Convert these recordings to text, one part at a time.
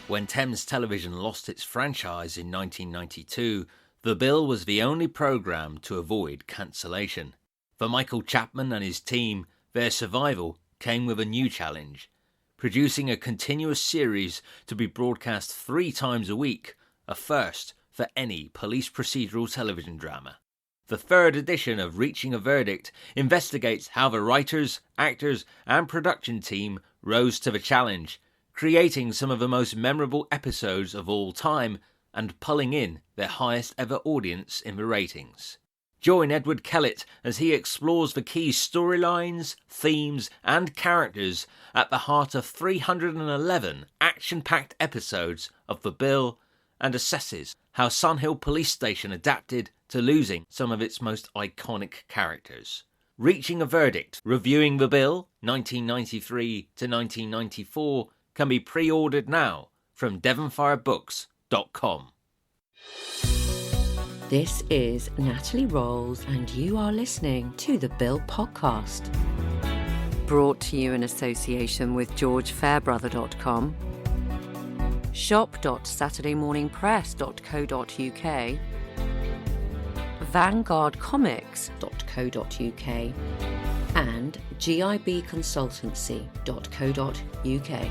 When Thames Television lost its franchise in 1992, The Bill was the only programme to avoid cancellation. For Michael Chapman and his team, their survival came with a new challenge, producing a continuous series to be broadcast 3 times a week, a first for any police procedural television drama. The 3rd edition of Reaching a Verdict investigates how the writers, actors and production team rose to the challenge, creating some of the most memorable episodes of all time and pulling in their highest ever audience in the ratings. Join Edward Kellett as he explores the key storylines, themes and characters at the heart of 311 action-packed episodes of The Bill and assesses how Sun Hill Police Station adapted to losing some of its most iconic characters. Reaching a Verdict, Reviewing The Bill, 1993 to 1994, can be pre-ordered now from devonfirebooks.com. This is Natalie Rolls, and you are listening to The Bill Podcast. Brought to you in association with GeorgeFairbrother.com, shop.saturdaymorningpress.co.uk, vanguardcomics.co.uk, and gibconsultancy.co.uk.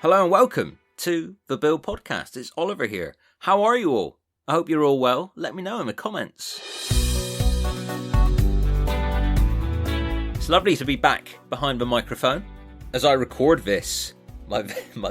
Hello and welcome to The Bill Podcast. It's Oliver here. How are you all? I hope you're all well. Let me know in the comments. It's lovely to be back behind the microphone. As I record this, my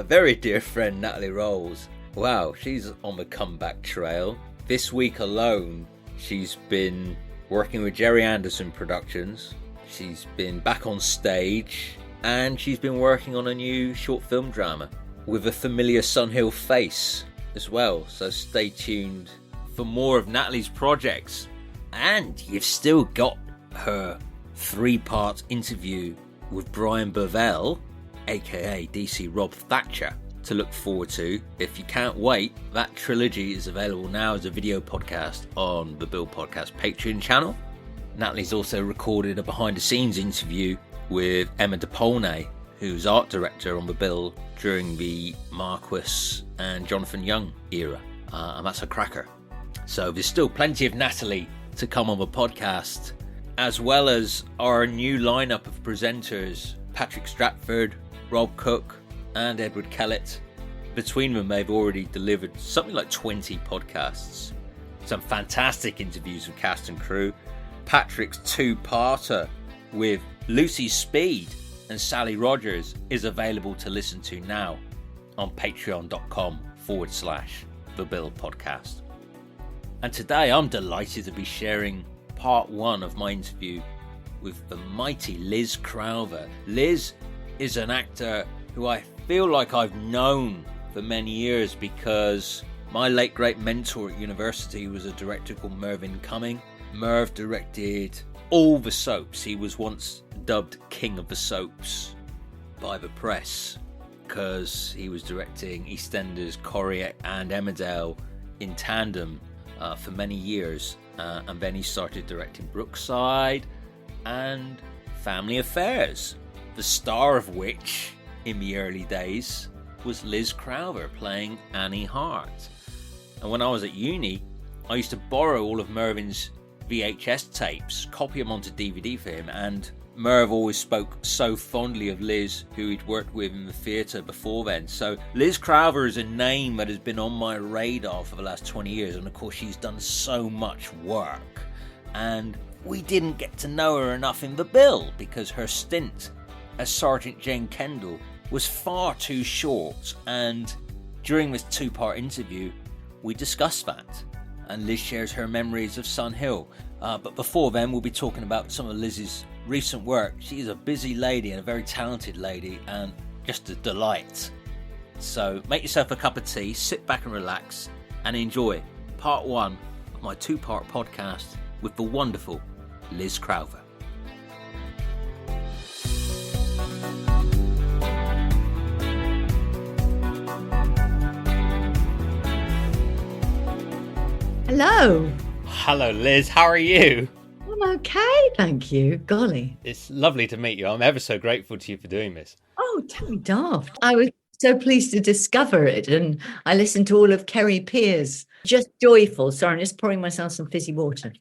very dear friend Natalie Rolls, wow, she's on the comeback trail. This week alone, she's been working with Jerry Anderson Productions. She's been back on stage. And she's been working on a new short film drama with a familiar Sun Hill face as well. So stay tuned for more of Natalie's projects. And you've still got her 3-part interview with Brian Bovell, aka DC Rob Thatcher, to look forward to. If you can't wait, that trilogy is available now as a video podcast on the Bill Podcast Patreon channel. Natalie's also recorded a behind-the-scenes interview with Emma DePaulnay, who's art director on The Bill during the Marquis and Jonathan Young era, and that's a cracker. So there's still plenty of Natalie to come on the podcast, as well as our new lineup of presenters, Patrick Stratford, Rob Cook and Edward Kellett. Between them they've already delivered something like 20 podcasts, some fantastic interviews with cast and crew. Patrick's 2-parter with Lucy Speed and Sally Rogers is available to listen to now on patreon.com/The Bill Podcast. And today I'm delighted to be sharing part 1 of my interview with the mighty Liz Crowther. Liz is an actor who I feel like I've known for many years because my late great mentor at university was a director called Mervyn Cumming. Merv directed all the soaps. He was once dubbed King of the Soaps by the press because he was directing EastEnders, Corrie and Emmerdale in tandem for many years, and then he started directing Brookside and Family Affairs, the star of which in the early days was Liz Crowther playing Annie Hart. And when I was at uni, I used to borrow all of Mervyn's VHS tapes, copy them onto DVD for him, and Merv always spoke so fondly of Liz, who he'd worked with in the theatre before then. So Liz Crowther is a name that has been on my radar for the last 20 years, and of course she's done so much work, and we didn't get to know her enough in The Bill because her stint as Sergeant Jane Kendall was far too short, and during this 2-part interview we discussed that. And Liz shares her memories of Sun Hill. But before then, we'll be talking about some of Liz's recent work. She's a busy lady and a very talented lady and just a delight. So make yourself a cup of tea, sit back and relax, and enjoy part 1 of my 2-part podcast with the wonderful Liz Crowther. Hello. Hello, Liz. How are you? I'm okay, thank you. Golly. It's lovely to meet you. I'm ever so grateful to you for doing this. Oh, tell me daft. I was so pleased to discover it, and I listened to all of Kerry Peers. Just joyful. Sorry, I'm just pouring myself some fizzy water.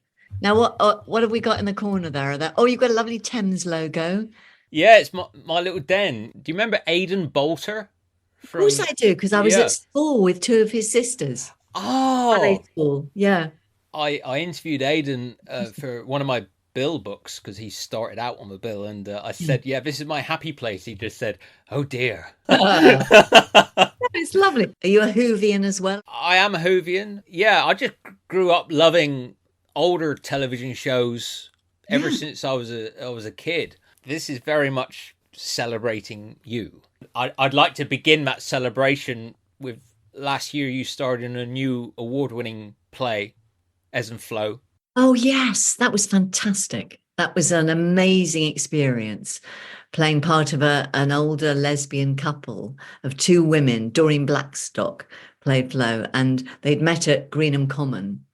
Now, what have we got in the corner there? Oh, you've got a lovely Thames logo. Yeah, it's my little den. Do you remember Aidan Bolter? Of course I do, because I was at school with two of his sisters. Ballet Oh, school, yeah. I interviewed Aidan for one of my bill books because he started out on the bill, and I said, "Yeah, this is my happy place." He just said, "Oh dear." It's lovely. Are you a Whovian as well? I am a Whovian. Yeah, I just grew up loving older television shows ever since I was a kid. This is very much celebrating you. I'd like to begin that celebration with last year you starred in a new award-winning play, Ebb and Flow. Oh, yes, that was fantastic. That was an amazing experience, playing part of an older lesbian couple of two women. Doreen Blackstock played Flo, and they'd met at Greenham Common.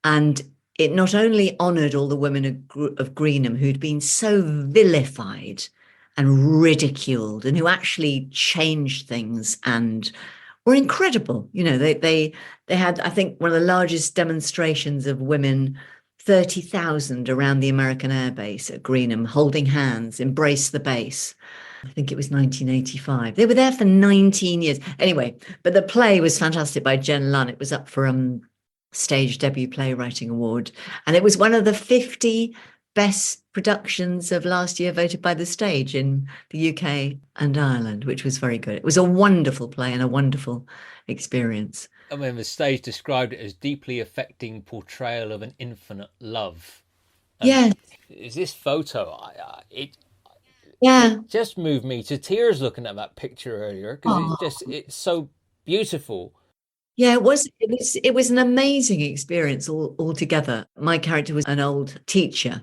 And it not only honoured all the women of Greenham who'd been so vilified and ridiculed, and who actually changed things and were incredible. You know, they had, I think, one of the largest demonstrations of women, 30,000 around the American Air Base at Greenham, holding hands, embrace the base. I think it was 1985. They were there for 19 years. Anyway, but the play was fantastic by Jen Lunn. It was up for Stage Debut Playwriting Award. And it was one of the 50 best productions of last year voted by the Stage in the UK and Ireland, which was very good. It was a wonderful play and a wonderful experience. I mean, the Stage described it as deeply affecting portrayal of an infinite love. Yeah. Is this photo? It just moved me to tears looking at that picture earlier because it's so beautiful. Yeah, it was an amazing experience altogether. My character was an old teacher,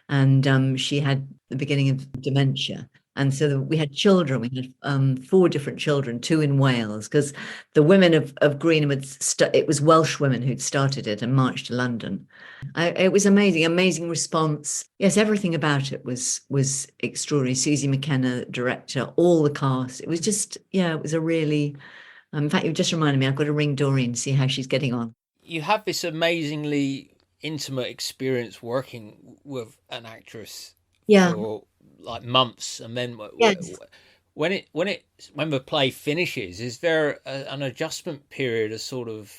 and she had the beginning of dementia. And so we had children. We had 4 different children, 2 in Wales, because the women of Greenham it was Welsh women who'd started it and marched to London. It was amazing response. Yes, everything about it was extraordinary. Susie McKenna, director, all the cast. It was just, it was a really. In fact, you've just reminded me, I've got to ring Doreen and see how she's getting on. You have this amazingly intimate experience working with an actress for like months, and then when the play finishes, is there an adjustment period, a sort of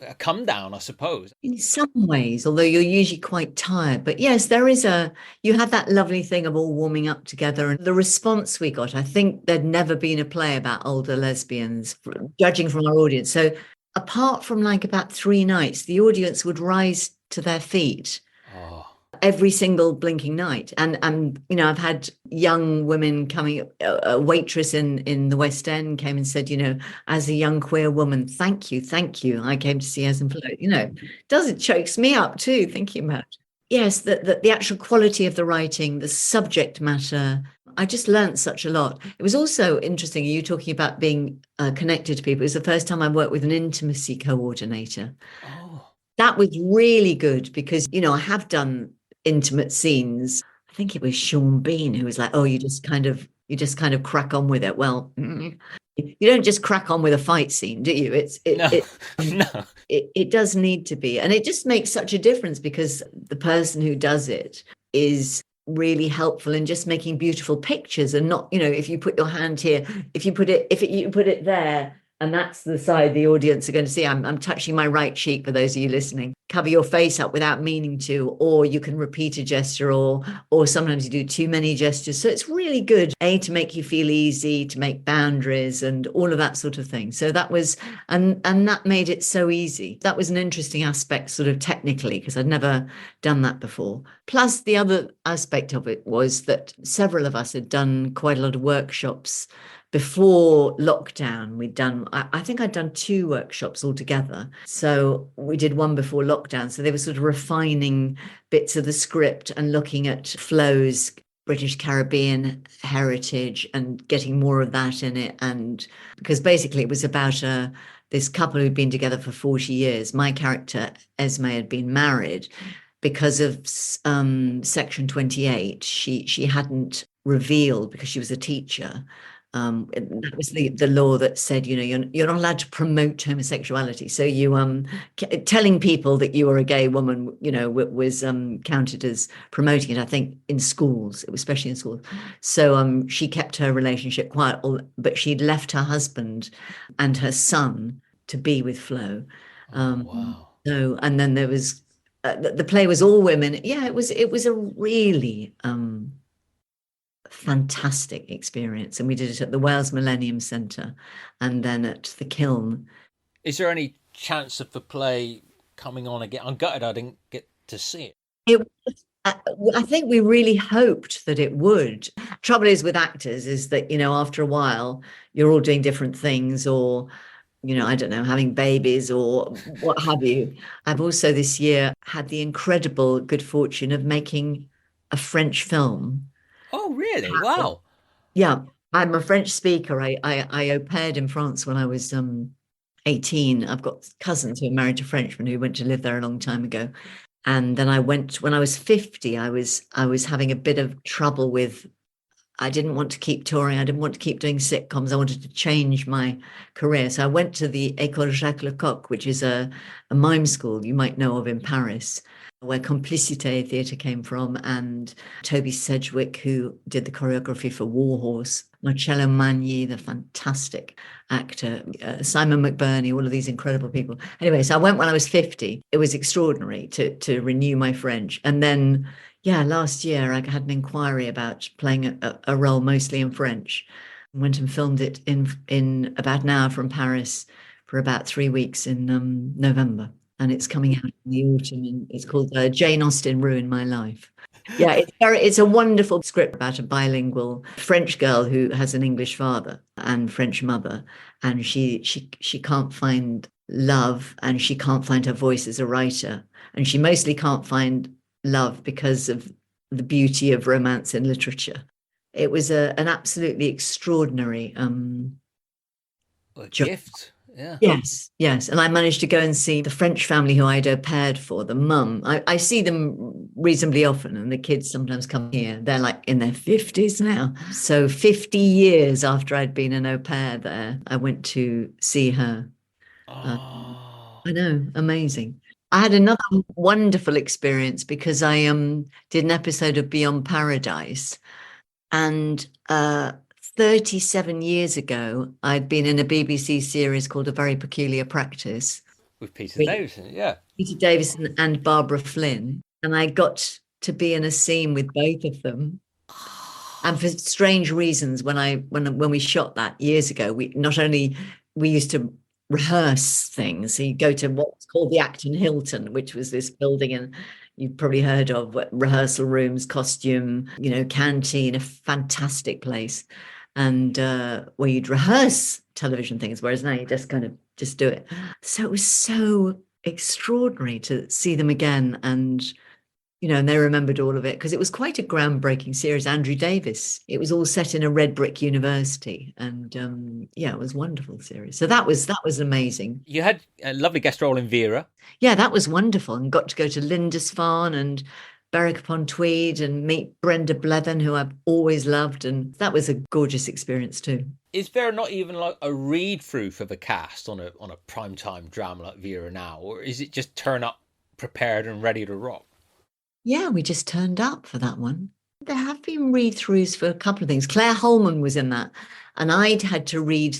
a come down, I suppose? In some ways, although you're usually quite tired. But yes, you had that lovely thing of all warming up together. And the response we got, I think there'd never been a play about older lesbians, judging from our audience. So apart from like about 3 nights, the audience would rise to their feet. Every single blinking night. And you know, I've had young women coming, a waitress in the West End came and said, you know, as a young queer woman, thank you. I came to see Ebb and Flow. You know, it chokes me up too, thinking about it. Yes, the actual quality of the writing, the subject matter. I just learned such a lot. It was also interesting, you talking about being connected to people. It was the first time I worked with an intimacy coordinator. That was really good because, you know, I have done intimate scenes. I think it was Sean Bean who was like, "Oh, you just kind of crack on with it." Well, you don't just crack on with a fight scene, do you? It does need to be, and it just makes such a difference because the person who does it is really helpful in just making beautiful pictures, and not, you know, if you put your hand here, you put it there. And that's the side the audience are going to see. I'm touching my right cheek for those of you listening. Cover your face up without meaning to, or you can repeat a gesture, or sometimes you do too many gestures. So it's really good, to make you feel easy, to make boundaries and all of that sort of thing. So that was, and that made it so easy. That was an interesting aspect sort of technically, because I'd never done that before. Plus the other aspect of it was that several of us had done quite a lot of workshops before lockdown. I think I'd done 2 workshops altogether. So we did one before lockdown. So they were sort of refining bits of the script and looking at Flo's British Caribbean heritage and getting more of that in it. And because basically it was about a this couple who'd been together for 40 years. My character, Esme, had been married because of Section 28. She hadn't revealed, because she was a teacher. That was the law that said, you're not allowed to promote homosexuality. So you telling people that you were a gay woman, was counted as promoting it. I think in schools, it was especially in schools. So she kept her relationship quiet, but she'd left her husband and her son to be with Flo. Wow. So, and then there was the play was all women. Yeah, it was a really fantastic experience, and we did it at the Wales Millennium Centre and then at the Kiln. Is there any chance of the play coming on again? I'm gutted I didn't get to see it. I think we really hoped that it would. Trouble is with actors is that, after a while you're all doing different things, or I don't know, having babies or what have you. I've also this year had the incredible good fortune of making a French film. Oh, really? Wow. Yeah, I'm a French speaker. I au paired in France when I was 18. I've got cousins who are married to Frenchmen who went to live there a long time ago. And then I went, when I was 50, I was having a bit of trouble with, I didn't want to keep touring. I didn't want to keep doing sitcoms. I wanted to change my career. So I went to the École Jacques Lecoq, which is a mime school you might know of in Paris, where Complicité Theatre came from, and Toby Sedgwick, who did the choreography for Warhorse, Marcello Magni, the fantastic actor, Simon McBurney, all of these incredible people. Anyway, so I went when I was 50. It was extraordinary to renew my French. And then, last year I had an inquiry about playing a role mostly in French. I went and filmed it in about an hour from Paris for about 3 weeks in November. And it's coming out in the autumn, and it's called Jane Austen Ruined My Life. Yeah, it's a wonderful script about a bilingual French girl who has an English father and French mother, and she can't find love, and she can't find her voice as a writer, and she mostly can't find love because of the beauty of romance in literature. It was an absolutely extraordinary gift. Yeah. Yes. And I managed to go and see the French family who I'd au paired for, the mum. I see them reasonably often, and the kids sometimes come here. They're like in their 50s now. So 50 years after I'd been an au pair there, I went to see her. I know, amazing. I had another wonderful experience because I did an episode of Beyond Paradise, and 37 years ago, I'd been in a BBC series called A Very Peculiar Practice. With Peter Davison, yeah. Peter Davison and Barbara Flynn. And I got to be in a scene with both of them. And for strange reasons, when we shot that years ago, we used to rehearse things. So you go to what's called the Acton Hilton, which was this building, and you've probably heard of rehearsal rooms, costume, canteen, a fantastic place. And where you'd rehearse television things, whereas now you just kind of just do it. So it was so extraordinary to see them again, and and they remembered all of it because it was quite a groundbreaking series. Andrew Davis. It was all set in a red brick university, and it was a wonderful series. So that was amazing. You had a lovely guest role in Vera. Yeah, that was wonderful, and got to go to Lindisfarne and Berwick upon Tweed and meet Brenda Blethyn, who I've always loved, and that was a gorgeous experience too. Is there not even like a read through for the cast on a primetime drama like Vera now, or is it just turn up prepared and ready to rock? Yeah, we just turned up for that one. There have been read throughs for a couple of things. Claire Holman was in that, and I'd had to read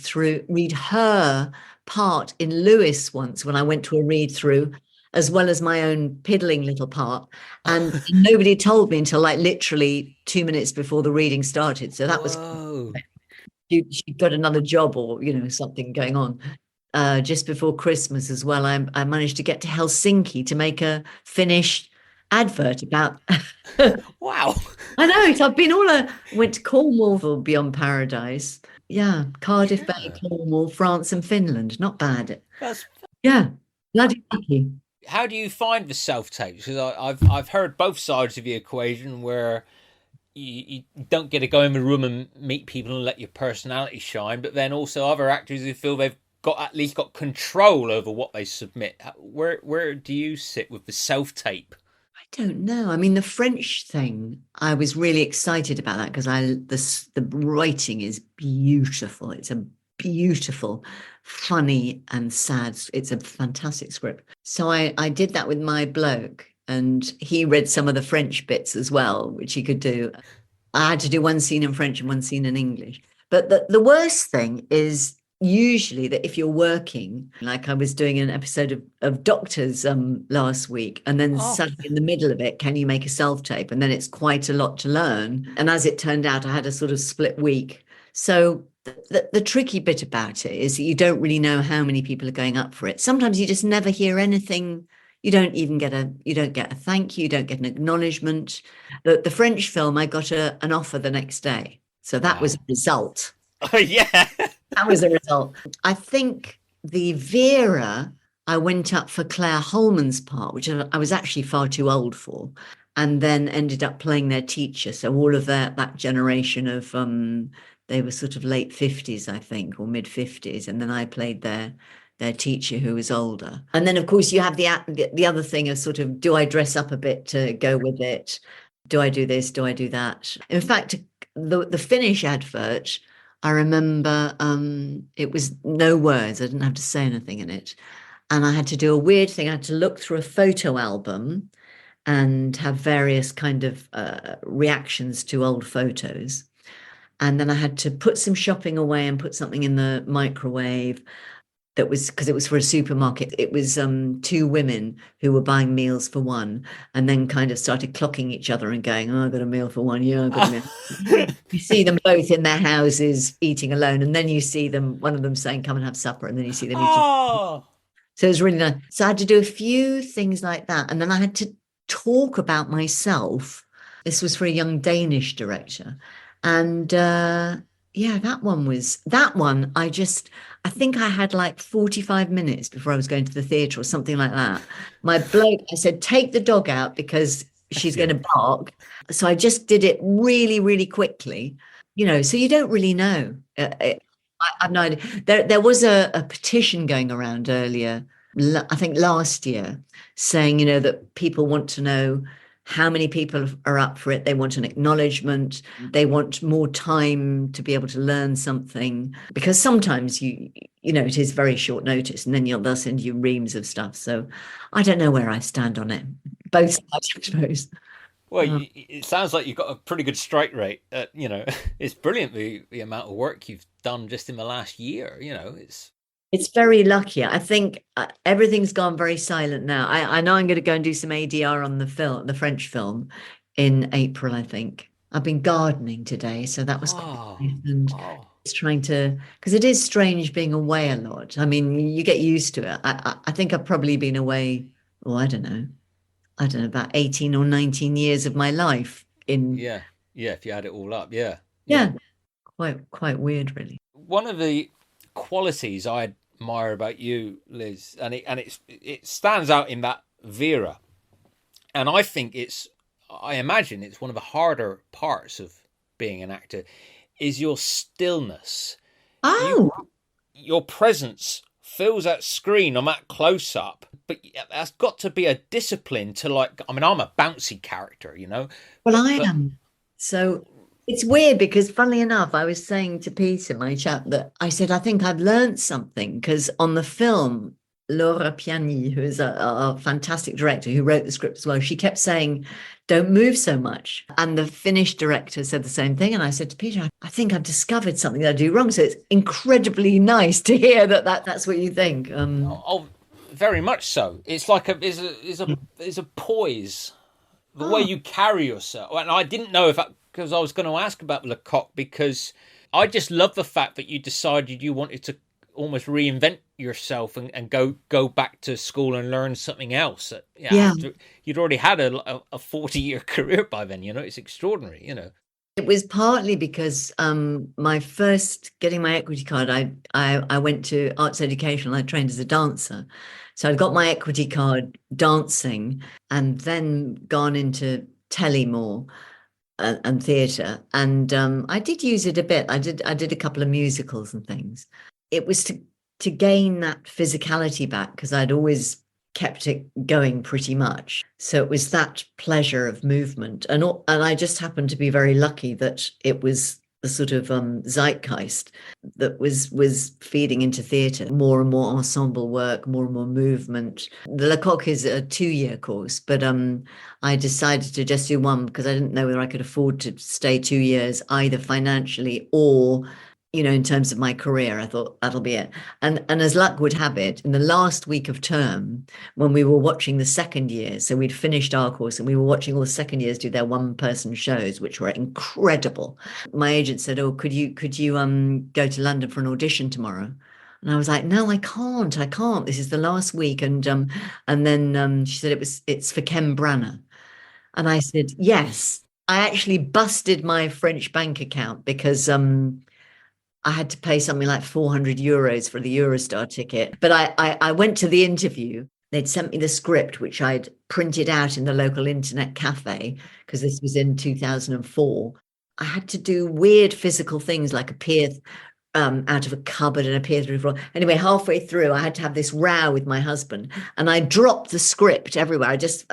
her part in Lewis once when I went to a read through, as well as my own piddling little part. And nobody told me until like literally 2 minutes before the reading started. So that was, she got another job or, something going on. Just before Christmas as well, I managed to get to Helsinki to make a finished advert about. Wow. I know. So I've been went to Cornwall for Beyond Paradise. Yeah. Cardiff, Bay, Cornwall, France and Finland. Not bad. Yeah. Bloody lucky. How do you find the self-tapes? Because I've heard both sides of the equation, where you don't get to go in the room and meet people and let your personality shine, but then also other actors who feel they've got at least got control over what they submit. Where do you sit with the self tape? I don't know. I mean, the French thing, I was really excited about that because the writing is beautiful. It's a beautiful, funny and sad. It's a fantastic script. So I did that with my bloke, and he read some of the French bits as well, which he could do. I had to do one scene in French and one scene in English. But the worst thing is usually that if you're working, like I was doing an episode of Doctors last week, and then Oh, suddenly in the middle of it, can you make a self-tape? And then it's quite a lot to learn. And as it turned out, I had a sort of split week. So the tricky bit about it is that you don't really know how many people are going up for it. Sometimes you just never hear anything. You don't get a thank you, you don't get an acknowledgement. The French film, I got an offer the next day. So that was a wow. result. Oh, yeah. That was a result. I think the Vera, I went up for Claire Holman's part, which I was actually far too old for, and then ended up playing their teacher. So all of that generation of they were sort of late 50s, I think, or mid 50s, and then I played their teacher who was older. And then of course you have the other thing of sort of, do I dress up a bit to go with it? Do I do this? Do I do that? In fact, the Finnish advert, I remember it was no words. I didn't have to say anything in it. And I had to do a weird thing. I had to look through a photo album and have various kind of reactions to old photos. And then I had to put some shopping away and put something in the microwave. That was because it was for a supermarket. It was two women who were buying meals for one, and then kind of started clocking each other and going, "Oh, I got a meal for one. Yeah, I got a meal." You see them both in their houses eating alone, and then you see them, one of them saying, "Come and have supper," and then you see them eating. Oh, So it was really nice. So I had to do a few things like that, and then I had to talk about myself. This was for a young Danish director, and yeah, that one. I think I had like 45 minutes before I was going to the theatre or something like that. My bloke, I said, take the dog out because she's going yeah. to bark. So I just did it really, really quickly, so you don't really know. I've no idea. There was a petition going around earlier, I think last year, saying, that people want to know how many people are up for it. They want an acknowledgement. They want more time to be able to learn something, because sometimes it is very short notice, and then they'll send you reams of stuff. So I don't know where I stand on it. Both sides, I suppose. Well, it sounds like you've got a pretty good strike rate. It's brilliant the amount of work you've done just in the last year. It's very lucky. I think everything's gone very silent now. I know I'm going to go and do some ADR on the French film in April, I think. I've been gardening today, so that was quite Oh, nice. And oh, it's trying to, because it is strange being away a lot. I mean, you get used to it. I think I've probably been away, oh, I don't know, about 18 or 19 years of my life in, yeah, yeah. If you add it all up, yeah, yeah. yeah, quite weird, really. One of the qualities I admire about you, Liz, and it stands out in that Vera, and I imagine it's one of the harder parts of being an actor, is your stillness. You Oh, your presence fills that screen on that close up, but that's got to be a discipline to like. I mean, I'm a bouncy character, well, I but am. So it's weird because, funnily enough, I was saying to Peter, my chap, that I said, I think I've learned something because on the film, Laura Piani, who is a fantastic director who wrote the script as well, she kept saying, don't move so much. And the Finnish director said the same thing. And I said to Peter, I think I've discovered something that I do wrong. So it's incredibly nice to hear that's what you think. oh, very much so. It's like is a poise, the way Oh, you carry yourself. And I didn't know because I was going to ask about Lecoq, because I just love the fact that you decided you wanted to almost reinvent yourself and go back to school and learn something else. yeah. After you'd already had a 40-year career by then, it's extraordinary. It was partly because my first getting my equity card, I went to arts education. I trained as a dancer. So I got my equity card dancing and then gone into telly more and theatre. And I did use it a bit. I did a couple of musicals and things. It was to to gain that physicality back, because I'd always kept it going pretty much. So it was that pleasure of movement. And I just happened to be very lucky that it was the sort of zeitgeist that was feeding into theatre. More and more ensemble work, more and more movement. The Lecoq is a 2-year course, but I decided to just do one because I didn't know whether I could afford to stay 2 years, either financially or in terms of my career. I thought that'll be it. And as luck would have it, in the last week of term, when we were watching the second year, so we'd finished our course and we were watching all the second years do their one-person shows, which were incredible. My agent said, "Oh, could you go to London for an audition tomorrow?" And I was like, "No, I can't. This is the last week." And then she said it's for Ken Branagh. And I said, "Yes." I actually busted my French bank account because I had to pay something like 400 euros for the Eurostar ticket. But I went to the interview. They'd sent me the script, which I'd printed out in the local internet cafe, because this was in 2004. I had to do weird physical things like appear out of a cupboard and appear through the floor. Anyway, halfway through, I had to have this row with my husband, and I dropped the script everywhere. I just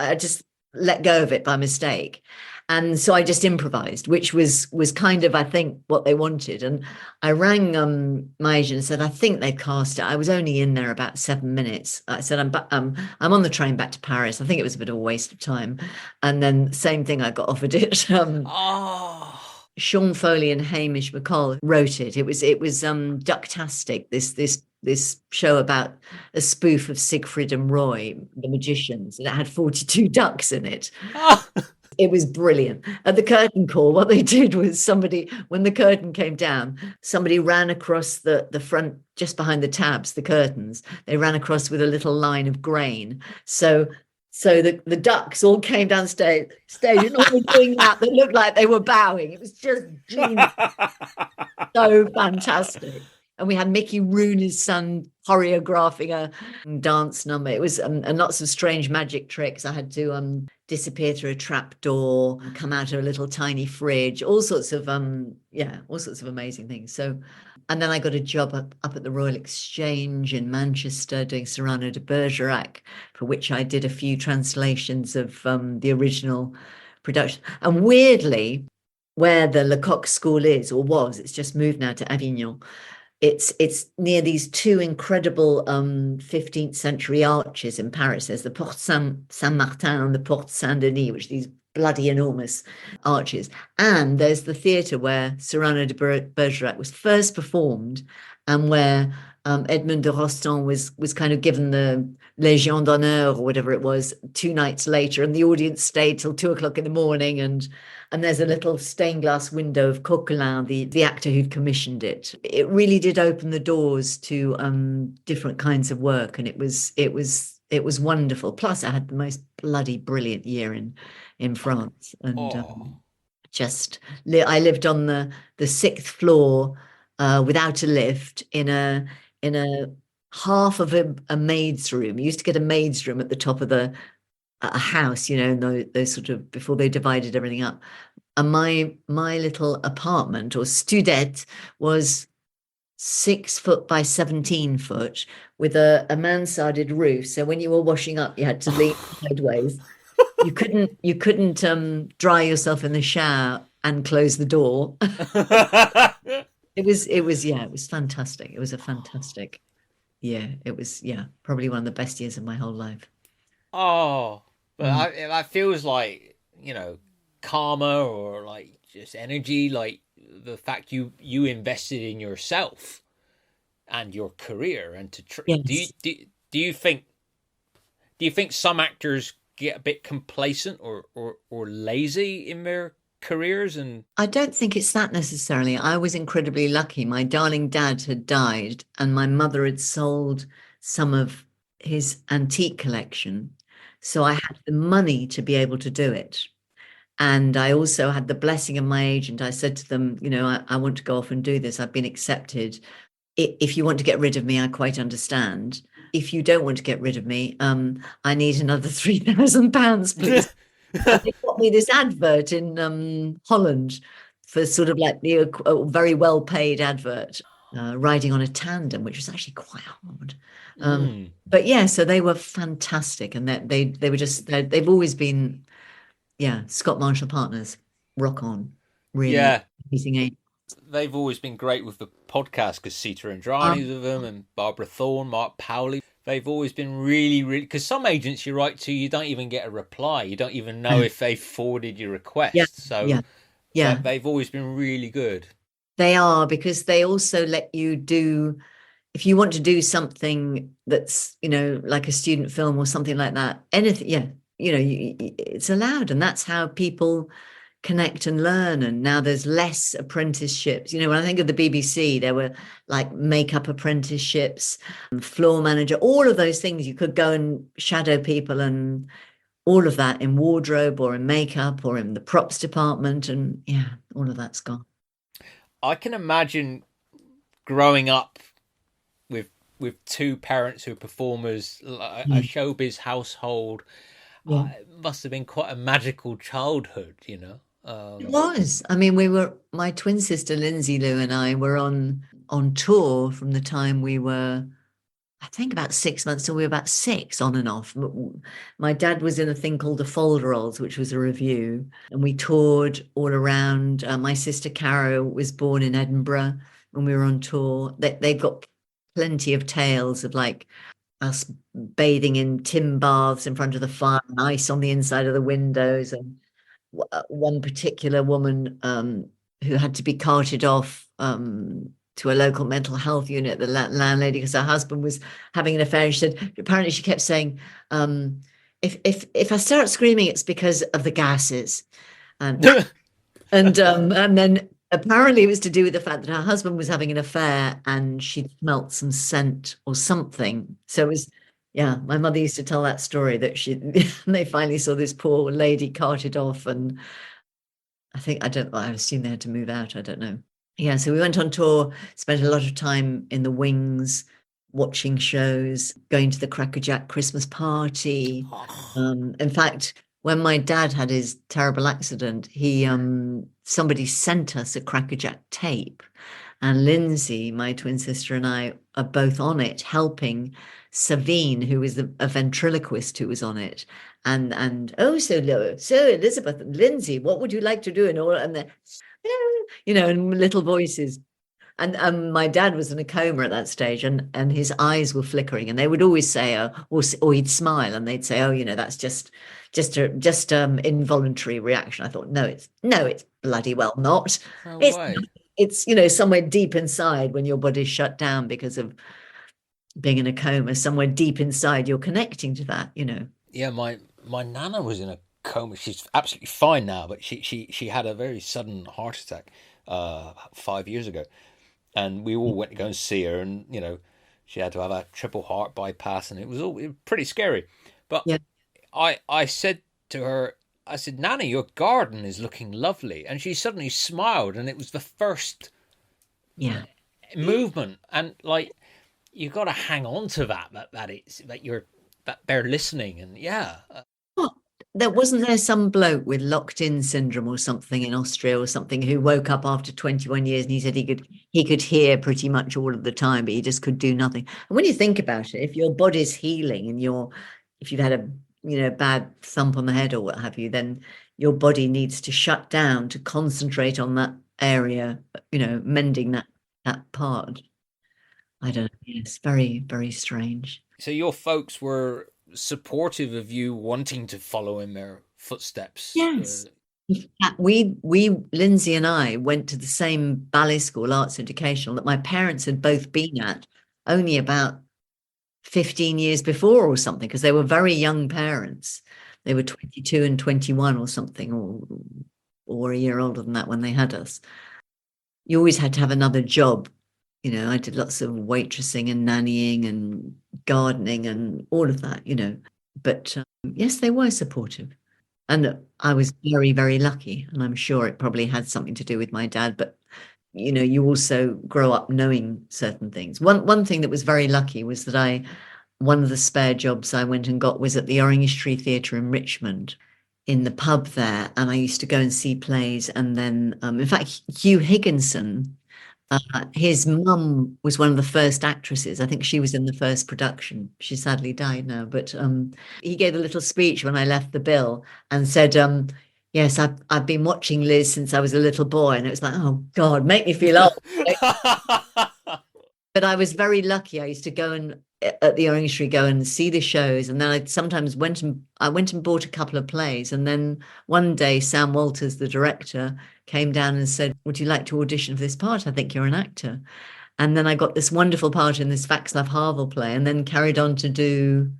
let go of it by mistake. And so I just improvised, which was kind of, I think, what they wanted. And I rang my agent and said, "I think they cast it." I was only in there about 7 minutes. I said, I'm on the train back to Paris. I think it was a bit of a waste of time. And then same thing, I got offered it. Sean Foley and Hamish McColl wrote it. It was Ducktastic, this show about a spoof of Siegfried and Roy, the magicians, and it had 42 ducks in it. It was brilliant. At the curtain call, what they did was when the curtain came down, somebody ran across the front, just behind the tabs, the curtains. They ran across with a little line of grain. So the ducks all came down stage and all were doing that. They looked like they were bowing. It was just genius. So fantastic. And we had Mickey Rooney's son choreographing a dance number. It was and lots of strange magic tricks. I had to disappear through a trap door, come out of a little tiny fridge, all sorts of amazing things. So, and then I got a job up at the Royal Exchange in Manchester doing Cyrano de Bergerac, for which I did a few translations of the original production. And weirdly, where the Lecoq School is or was, it's just moved now to Avignon. It's near these two incredible 15th century arches in Paris. There's the Porte Saint-Martin and the Porte Saint-Denis, which are these bloody enormous arches. And there's the theatre where Cyrano de Bergerac was first performed, and where Edmond de Rostand was kind of given the Légion d'honneur or whatever it was 2 nights later, and the audience stayed till 2 o'clock in the morning. And there's a little stained glass window of Coquelin, the actor who'd commissioned it. It really did open the doors to different kinds of work, and it was wonderful. Plus, I had the most bloody brilliant year in France, and I lived on the 6th floor without a lift in a half of a maid's room. You used to get a maid's room at the top of a house, in those sort of, before they divided everything up. And my little apartment or studette was 6 foot by 17 foot with a mansarded roof. So when you were washing up, you had to lean sideways. You couldn't dry yourself in the shower and close the door. It was fantastic. It was a fantastic year. It was, probably one of the best years of my whole life. Oh, but that feels like, karma, or like just energy, like the fact you invested in yourself and your career, and yes. Do you think some actors get a bit complacent or lazy in their careers? And I don't think it's that necessarily. I was incredibly lucky. My darling dad had died, and my mother had sold some of his antique collection. So I had the money to be able to do it. And I also had the blessing of my agent. I said to them, I want to go off and do this. I've been accepted. If you want to get rid of me, I quite understand. If you don't want to get rid of me, I need another £3,000, please. They got me this advert in Holland for sort of like a very well-paid advert. riding on a tandem, which was actually quite hard. Mm. But yeah, so they were fantastic, and that they were just they've always been, yeah, Scott Marshall Partners, rock on, really Yeah, amazing age. they've always been great with the podcast because Sita Andrani's Um, with them and Barbara Thorne, Mark Powley. They've always been really, really. Because some agents you write to, you don't even get a reply. You don't even know if they forwarded your yeah, request. So yeah, yeah. they've always been really good. They are, because they also let you do, if you want to do something that's, like a student film or something like that, anything, yeah, it's allowed. And that's how people connect and learn. And now there's less apprenticeships. When I think of the BBC, there were like makeup apprenticeships, floor manager, all of those things. You could go and shadow people and all of that in wardrobe or in makeup or in the props department. And yeah, all of that's gone. I can imagine growing up with two parents who are performers, a Yeah. showbiz household. Yeah. It must have been quite a magical childhood, It was. I mean, my twin sister Lindsay Lou and I were on tour from the time we were, I think, about 6 months till we were about six, on and off. My dad was in a thing called the Folderols, which was a review, and we toured all around. My sister Caro was born in Edinburgh when we were on tour. They've got plenty of tales of like us bathing in tin baths in front of the fire and ice on the inside of the windows, and one particular woman who had to be carted off to a local mental health unit, the landlady, because her husband was having an affair. And she said, apparently she kept saying, if I start screaming, it's because of the gases. And and then apparently it was to do with the fact that her husband was having an affair and she'd smelt some scent or something. So it was, yeah, my mother used to tell that story that they finally saw this poor lady carted off. And I assume they had to move out. I don't know. Yeah, so we went on tour, spent a lot of time in the wings, watching shows, going to the Cracker Jack Christmas party. In fact, when my dad had his terrible accident, somebody sent us a Cracker Jack tape, and Lindsay, my twin sister, and I are both on it, helping Savine, who was a ventriloquist who was on it. And oh, so Elizabeth and Lindsay, what would you like to do? And all, and the, in little voices. And my dad was in a coma at that stage, and his eyes were flickering, and they would always say, or he'd smile, and they'd say, oh, that's just involuntary reaction. I thought, no, it's bloody well not. No It's way. it's somewhere deep inside, when your body's shut down because of being in a coma, somewhere deep inside you're connecting to that. Yeah, my nana was in a coma. She's absolutely fine now, but she had a very sudden heart attack about 5 years ago, and we all went to go and see her, and she had to have a triple heart bypass, and it was pretty scary. But Yeah. I said to her, I said, Nana, your garden is looking lovely, and she suddenly smiled, and it was the first Yeah. movement, and like you got to hang on to that they're listening, and yeah. Well, wasn't there some bloke with locked-in syndrome or something in Austria or something, who woke up after 21 years and he said he could hear pretty much all of the time, but he just could do nothing. And when you think about it, if your body's healing and if you've had a bad thump on the head or what have you, then your body needs to shut down to concentrate on that area, mending that part. I don't know. It's very, very strange. So your folks were supportive of you wanting to follow in their footsteps. Yes. We Lindsay and I went to the same ballet school, arts educational, that my parents had both been at only about 15 years before or something, because they were very young parents. They were 22 and 21 or something, or a year older than that when they had us. You always had to have another job. I did lots of waitressing and nannying and gardening and all of that, But yes, they were supportive. And I was very, very lucky. And I'm sure it probably had something to do with my dad. But, you also grow up knowing certain things. One thing that was very lucky was that one of the spare jobs I went and got was at the Orange Tree Theatre in Richmond, in the pub there. And I used to go and see plays. And then, in fact, Hugh Higginson His mum was one of the first actresses. I think she was in the first production. She sadly died now, but he gave a little speech when I left the bill and said, yes, I've been watching Liz since I was a little boy. And it was like, oh God, make me feel old. But I was very lucky. I used to go and at the Orange Tree go and see the shows, and then I sometimes went and bought a couple of plays. And then one day, Sam Walters, the director, came down and said, "Would you like to audition for this part? I think you're an actor." And then I got this wonderful part in this Václav Havel play, and then carried on to do.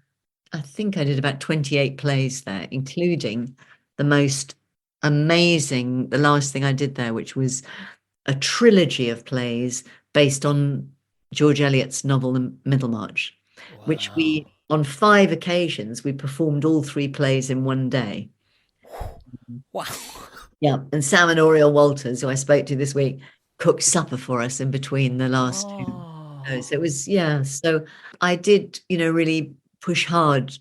I think I did about 28 plays there, including the most amazing. The last thing I did there, which was a trilogy of plays based on George Eliot's novel The Middlemarch, which we, on 5 occasions, we performed all 3 plays in one day. Wow. Yeah, and Sam and Oriel Walters, who I spoke to this week, cooked supper for us in between the last 2 shows. It was, yeah, so I did, really push hard.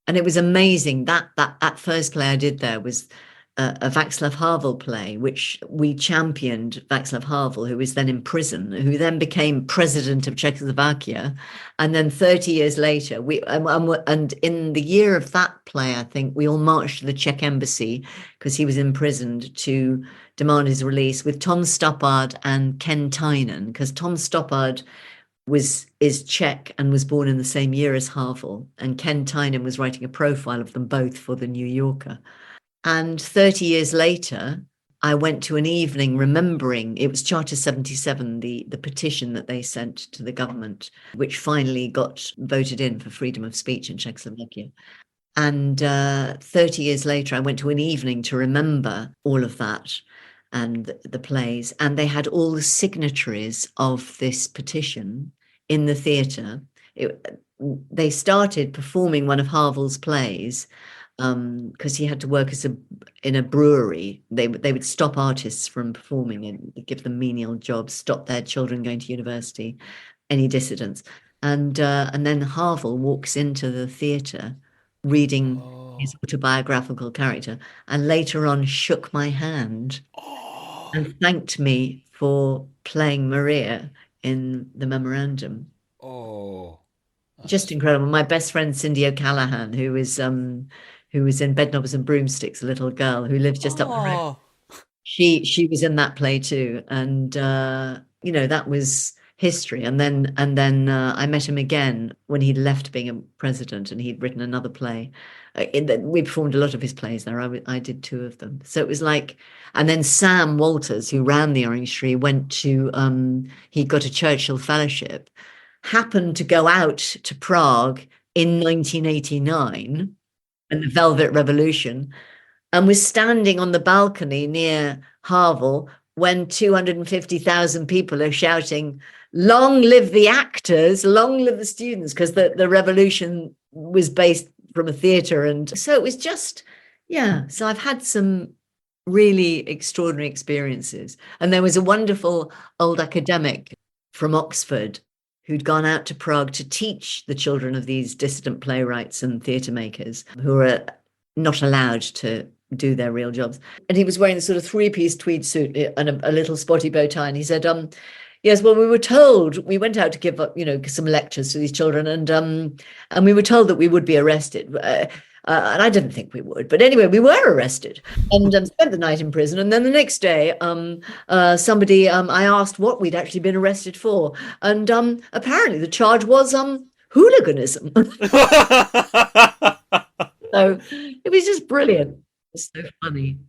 And it was amazing. That first play I did there was a Václav Havel play, which we championed Václav Havel, who was then in prison, who then became president of Czechoslovakia. And then 30 years later, and in the year of that play, I think we all marched to the Czech embassy because he was imprisoned to demand his release with Tom Stoppard and Ken Tynan, because Tom Stoppard is Czech and was born in the same year as Havel. And Ken Tynan was writing a profile of them both for the New Yorker. And 30 years later, I went to an evening remembering, it was Charter 77, the petition that they sent to the government, which finally got voted in for freedom of speech in Czechoslovakia. And 30 years later, I went to an evening to remember all of that and the plays. And they had all the signatories of this petition in the theatre. They started performing one of Havel's plays, because he had to work in a brewery. They would stop artists from performing and give them menial jobs, stop their children going to university, any dissidents. And then Havel walks into the theatre reading his autobiographical character, and later on shook my hand and thanked me for playing Maria in the memorandum. Just incredible. My best friend Cindy O'Callaghan, who was in Bedknobs and Broomsticks, a little girl who lives just up the road. She was in that play too, and that was history. And then I met him again when he'd left being a president, and he'd written another play. We performed a lot of his plays there. I did 2 of them. So it was like, and then Sam Walters, who ran the Orange Tree, went to he got a Churchill Fellowship, happened to go out to Prague in 1989 and the Velvet Revolution, and was standing on the balcony near Havel when 250,000 people are shouting, "Long live the actors, long live the students," because the revolution was based from a theatre. And so it was just, so I've had some really extraordinary experiences. And there was a wonderful old academic from Oxford who'd gone out to Prague to teach the children of these dissident playwrights and theatre makers who are not allowed to do their real jobs. And he was wearing a sort of 3-piece tweed suit and a little spotty bow tie. And he said, yes, well, we were told, we went out to give up, some lectures to these children, and we were told that we would be arrested. And I didn't think we would. But anyway, we were arrested and spent the night in prison. And then the next day, somebody, I asked what we'd actually been arrested for. And apparently the charge was hooliganism. So it was just brilliant. It's so funny.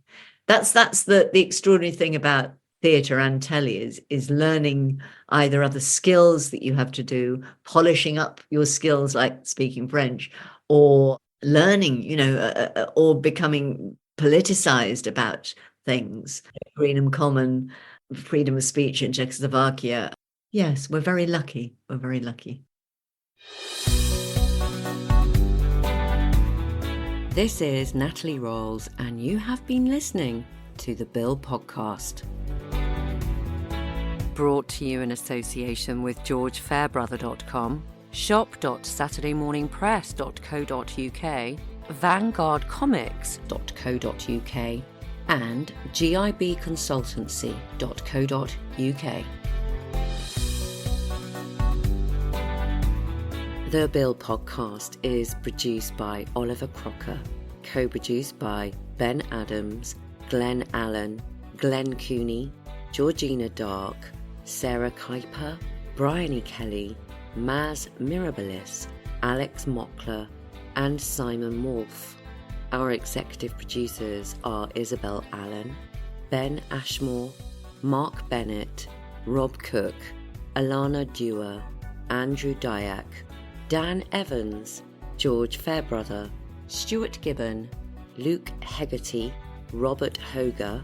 That's the extraordinary thing about theatre and telly is learning either other skills that you have to do, polishing up your skills like speaking French, or learning, or becoming politicized about things. Freedom Common, freedom of speech in Czechoslovakia. Yes, we're very lucky. We're very lucky. This is Natalie Rolls, and you have been listening to the Bill Podcast. Brought to you in association with GeorgeFairbrother.com, shop.saturdaymorningpress.co.uk, vanguardcomics.co.uk, and gibconsultancy.co.uk. The Bill podcast is produced by Oliver Crocker, co-produced by Ben Adams, Glenn Allen, Glenn Cooney, Georgina Dark, Sarah Kuiper, Bryony Kelly, Maz Mirabilis, Alex Mockler, and Simon Wolfe. Our executive producers are Isabel Allen, Ben Ashmore, Mark Bennett, Rob Cook, Alana Dewar, Andrew Dyack, Dan Evans, George Fairbrother, Stuart Gibbon, Luke Hegarty, Robert Hoger,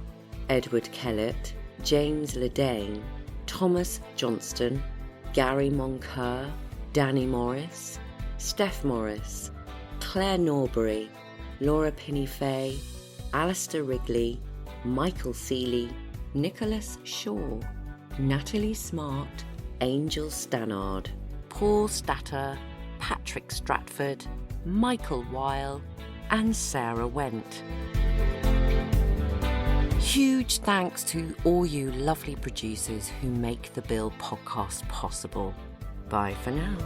Edward Kellett, James Ledane, Thomas Johnston, Gary Moncur, Danny Morris, Steph Morris, Claire Norbury, Laura Pinney-Fay, Alistair Wrigley, Michael Seeley, Nicholas Shaw, Natalie Smart, Angel Stannard, Paul Statter, Patrick Stratford, Michael Weil, and Sarah Went. Huge thanks to all you lovely producers who make the Bill podcast possible. Bye for now.